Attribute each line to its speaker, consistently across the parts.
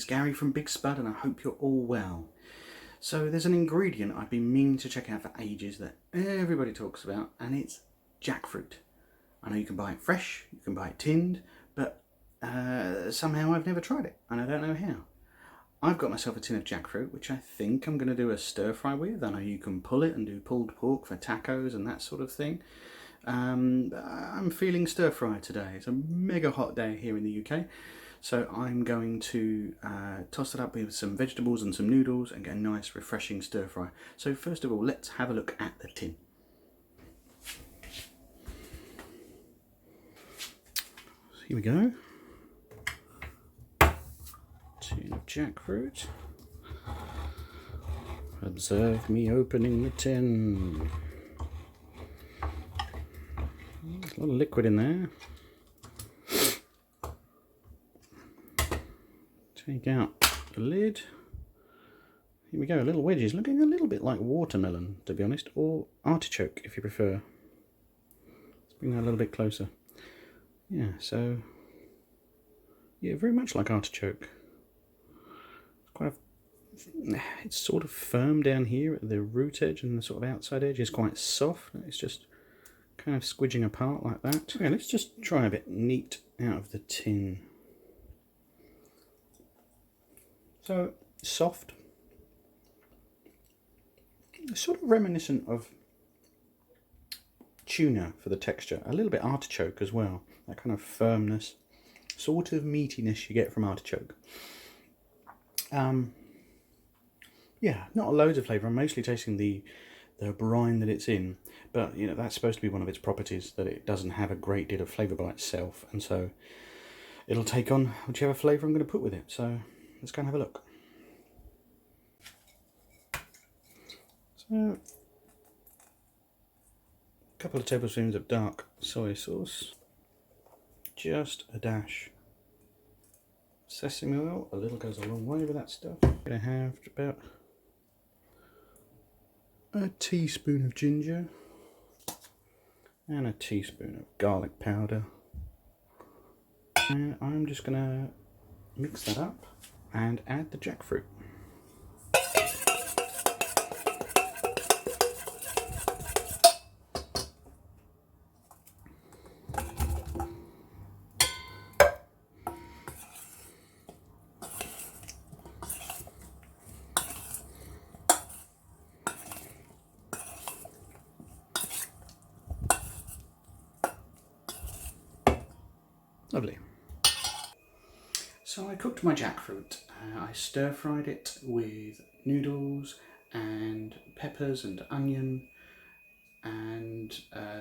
Speaker 1: is Gary from Big Spud and I hope you're all well. So there's an ingredient I've been meaning to check out for ages that everybody talks about, and it's jackfruit. I know you can buy it fresh, you can buy it tinned, but somehow I've never tried it and I don't know how. I've got myself a tin of jackfruit, which I think I'm going to do a stir fry with. I know you can pull it and do pulled pork for tacos and that sort of thing. I'm feeling stir fry today. It's a mega hot day here in the UK. So I'm going to toss it up with some vegetables and some noodles and get a nice refreshing stir fry. So first of all, let's have a look at the tin. So here we go. Tin of jackfruit. Observe me opening the tin. There's a lot of liquid in there. Take out the lid. Here we go, little wedges, looking a little bit like watermelon, to be honest, or artichoke if you prefer. Let's bring that a little bit closer. Yeah, so yeah, very much like artichoke. It's sort of firm down here at the root edge, and the sort of outside edge is quite soft. It's just kind of squidging apart like that. Okay, let's just try a bit neat out of the tin. So soft, sort of reminiscent of tuna for the texture, a little bit artichoke as well, that kind of firmness, sort of meatiness you get from artichoke. Yeah, not loads of flavour. I'm mostly tasting the brine that it's in, but you know that's supposed to be one of its properties, that it doesn't have a great deal of flavour by itself, and so it'll take on whichever flavour I'm going to put with it. So let's go and have a look. So, a couple of tablespoons of dark soy sauce, just a dash sesame oil. A little goes a long way with that stuff. I'm going to have about a teaspoon of ginger and a teaspoon of garlic powder. And I'm just going to mix that up and add the jackfruit. Lovely. So I cooked my jackfruit. I stir fried it with noodles and peppers and onion, and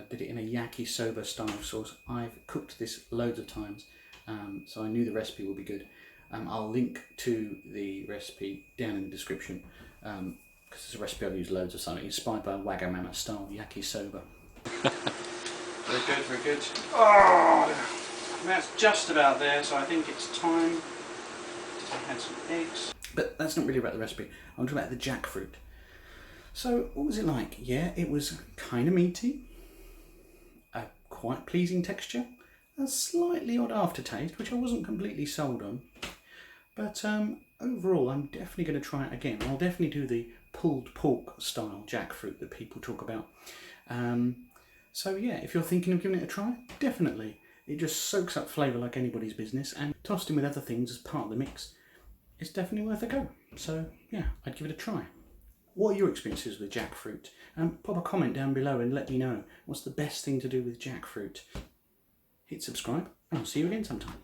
Speaker 1: did it in a yakisoba style sauce. I've cooked this loads of times, so I knew the recipe will be good. I'll link to the recipe down in the description, because it's a recipe I've used loads of times, inspired by Wagamama style yakisoba. Very good, very good. Oh! That's just about there, so I think it's time to add some eggs. But that's not really about the recipe. I'm talking about the jackfruit. So what was it like? Yeah, it was kind of meaty, a quite pleasing texture, a slightly odd aftertaste, which I wasn't completely sold on. But overall, I'm definitely going to try it again. I'll definitely do the pulled pork style jackfruit that people talk about. So yeah, if you're thinking of giving it a try, definitely. It just soaks up flavour like anybody's business, and tossed in with other things as part of the mix, it's definitely worth a go. So yeah, I'd give it a try. What are your experiences with jackfruit? Pop a comment down below and let me know what's the best thing to do with jackfruit. Hit subscribe and I'll see you again sometime.